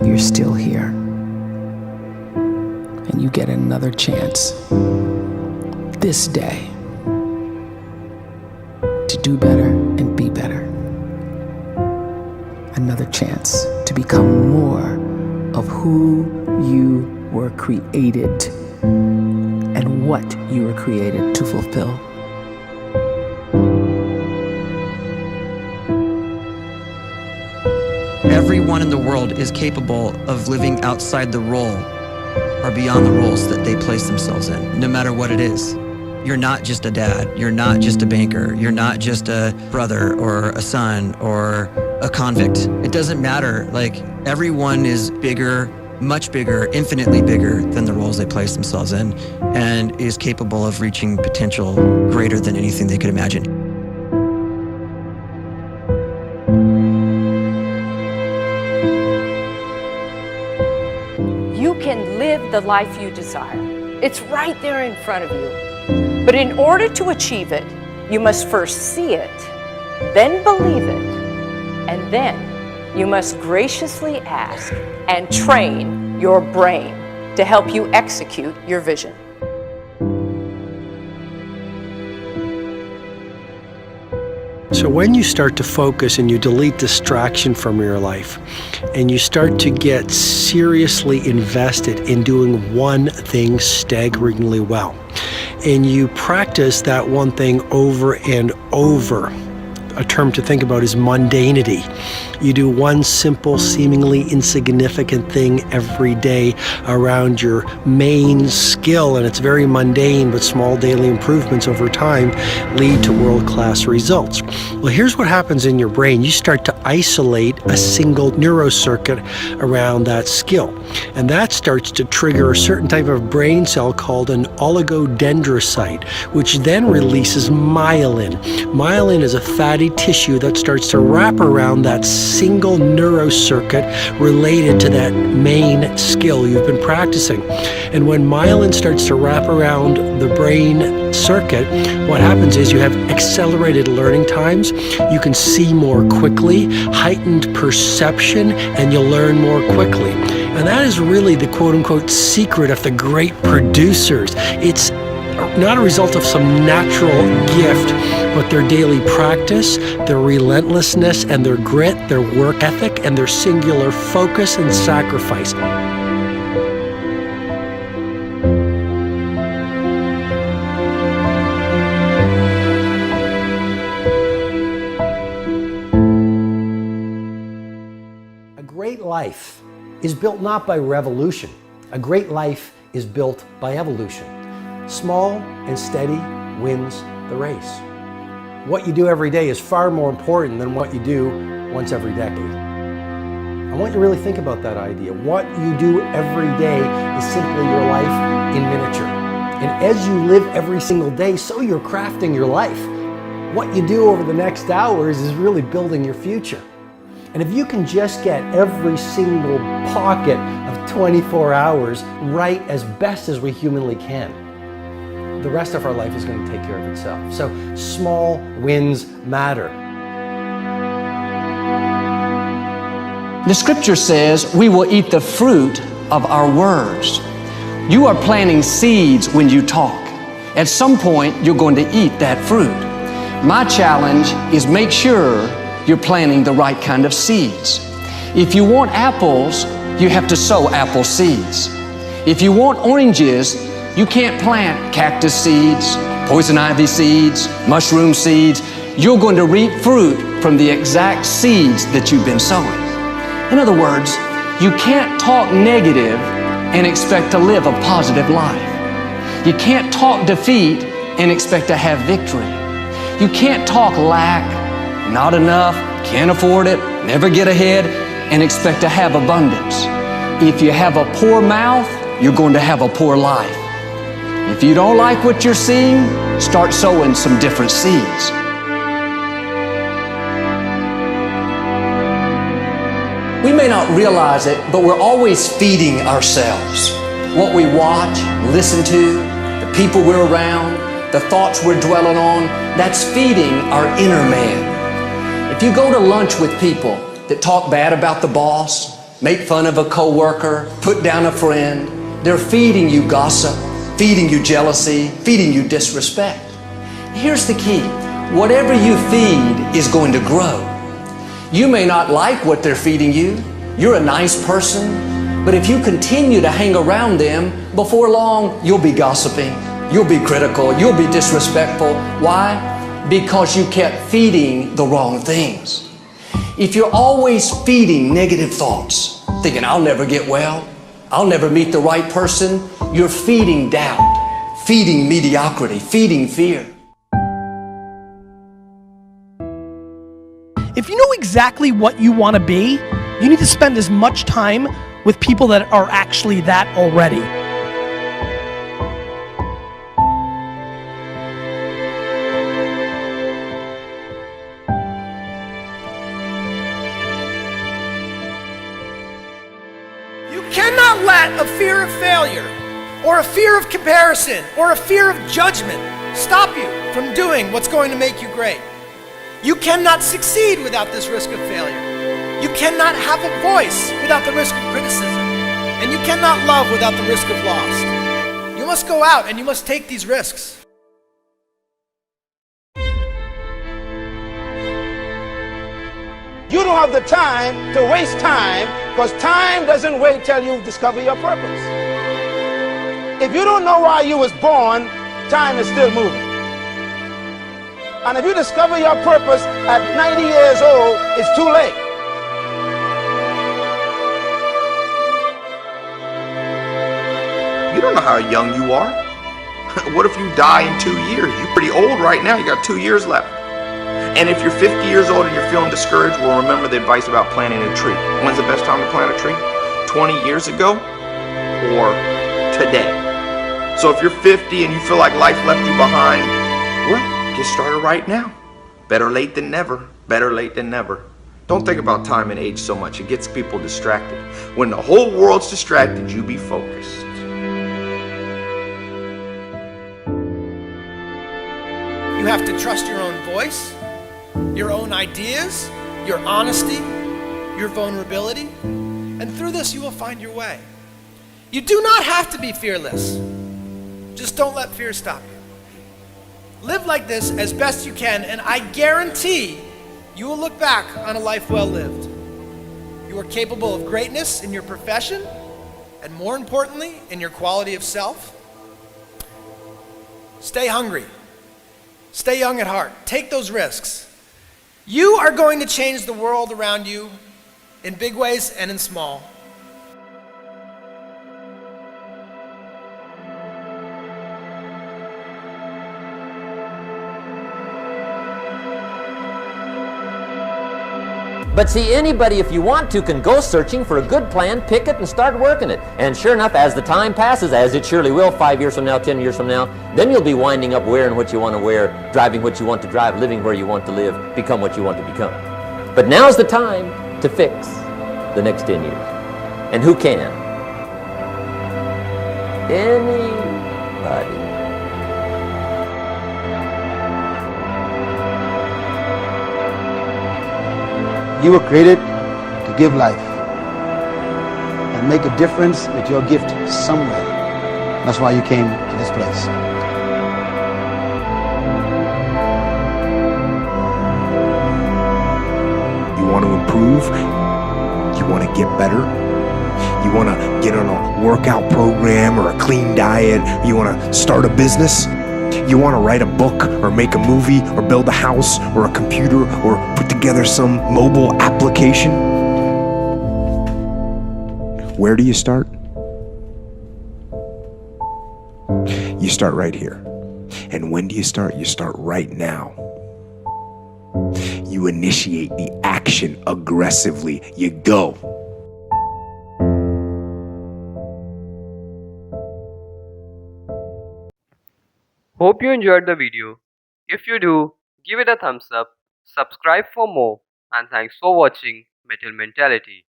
you're still here. And you get another chance this day to do better and be better. Another chance to become more of who you were created and what you were created to fulfill. Everyone in the world is capable of living outside the role or beyond the roles that they place themselves in, no matter what it is. You're not just a dad, you're not just a banker, you're not just a brother or a son or a convict. It doesn't matter. Like, everyone is bigger, much bigger, infinitely bigger than the roles they place themselves in, and is capable of reaching potential greater than anything they could imagine. You can live the life you desire. It's right there in front of you. But in order to achieve it, you must first see it, then believe it, and then you must graciously ask and train your brain to help you execute your vision. So when you start to focus and you delete distraction from your life, and you start to get seriously invested in doing one thing staggeringly well, and you practice that one thing over and over, a term to think about is mundanity. You do one simple, seemingly insignificant thing every day around your main skill, and it's very mundane, but small daily improvements over time lead to world-class results. Well, here's what happens in your brain. You start to isolate a single neurocircuit around that skill, and that starts to trigger a certain type of brain cell called an oligodendrocyte, which then releases myelin. Myelin is a fatty tissue that starts to wrap around that single neurocircuit related to that main skill you've been practicing. And when myelin starts to wrap around the brain circuit, what happens is you have accelerated learning times, you can see more quickly, heightened perception, and you'll learn more quickly. And that is really the quote-unquote secret of the great producers. It's not a result of some natural gift, but their daily practice, their relentlessness and their grit, their work ethic, and their singular focus and sacrifice. A great life is built not by revolution. A great life is built by evolution. Small and steady wins the race. What you do every day is far more important than what you do once every decade. I want you to really think about that idea. What you do every day is simply your life in miniature. And as you live every single day, so you're crafting your life. What you do over the next hours is really building your future. And if you can just get every single pocket of 24 hours right as best as we humanly can, the rest of our life is going to take care of itself. So small wins matter. The scripture says we will eat the fruit of our words. You are planting seeds when you talk. At some point, you're going to eat that fruit. My challenge is make sure you're planting the right kind of seeds. If you want apples, you have to sow apple seeds. If you want oranges, you can't plant cactus seeds, poison ivy seeds, mushroom seeds. You're going to reap fruit from the exact seeds that you've been sowing. In other words, you can't talk negative and expect to live a positive life. You can't talk defeat and expect to have victory. You can't talk lack, not enough, can't afford it, never get ahead, and expect to have abundance. If you have a poor mouth, you're going to have a poor life. If you don't like what you're seeing, start sowing some different seeds. We may not realize it, but we're always feeding ourselves. What we watch, listen to, the people we're around, the thoughts we're dwelling on, that's feeding our inner man. If you go to lunch with people that talk bad about the boss, make fun of a coworker, put down a friend. They're feeding you gossip, feeding you jealousy, feeding you disrespect. Here's the key. Whatever you feed is going to grow. You may not like what they're feeding you. You're a nice person, but if you continue to hang around them, before long, you'll be gossiping, you'll be critical, you'll be disrespectful. Why? Because you kept feeding the wrong things. If you're always feeding negative thoughts, thinking, I'll never get well, I'll never meet the right person, you're feeding doubt, feeding mediocrity, feeding fear. If you know exactly what you want to be, you need to spend as much time with people that are actually that already. You cannot let a fear of failure, or a fear of comparison, or a fear of judgment stop you from doing what's going to make you great. You cannot succeed without this risk of failure. You cannot have a voice without the risk of criticism. And you cannot love without the risk of loss. You must go out and you must take these risks. You don't have the time to waste time, because time doesn't wait till you discover your purpose. If you don't know why you was born, time is still moving. And if you discover your purpose at 90 years old, it's too late. You don't know how young you are. What if you die in 2 years? You're pretty old right now. You got 2 years left. And if you're 50 years old and you're feeling discouraged, well, remember the advice about planting a tree. When's the best time to plant a tree? 20 years ago or today? So if you're 50 and you feel like life left you behind, well, get started right now. Better late than never. Better late than never. Don't think about time and age so much. It gets people distracted. When the whole world's distracted, you be focused. You have to trust your own voice, your own ideas, your honesty, your vulnerability, and through this you will find your way. You do not have to be fearless. Just don't let fear stop you. Live like this as best you can, and I guarantee you will look back on a life well lived. You are capable of greatness in your profession, and more importantly, in your quality of self. Stay hungry. Stay young at heart. Take those risks. You are going to change the world around you in big ways and in small. But see, anybody, if you want to, can go searching for a good plan, pick it, and start working it. And sure enough, as the time passes, as it surely will 5 years from now, 10 years from now, then you'll be winding up wearing what you want to wear, driving what you want to drive, living where you want to live, become what you want to become. But now's the time to fix the next 10 years. And who can? Anybody. You were created to give life and make a difference with your gift somewhere. That's why you came to this place. You want to improve? You want to get better? You want to get on a workout program or a clean diet? You want to start a business? You want to write a book or make a movie or build a house or a computer or put together some mobile application? Where do you start? You start right here. And when do you start? You start right now. You initiate the action aggressively. You go. Hope you enjoyed the video. If you do, give it a thumbs up, subscribe for more, and thanks for watching Metal Mentality.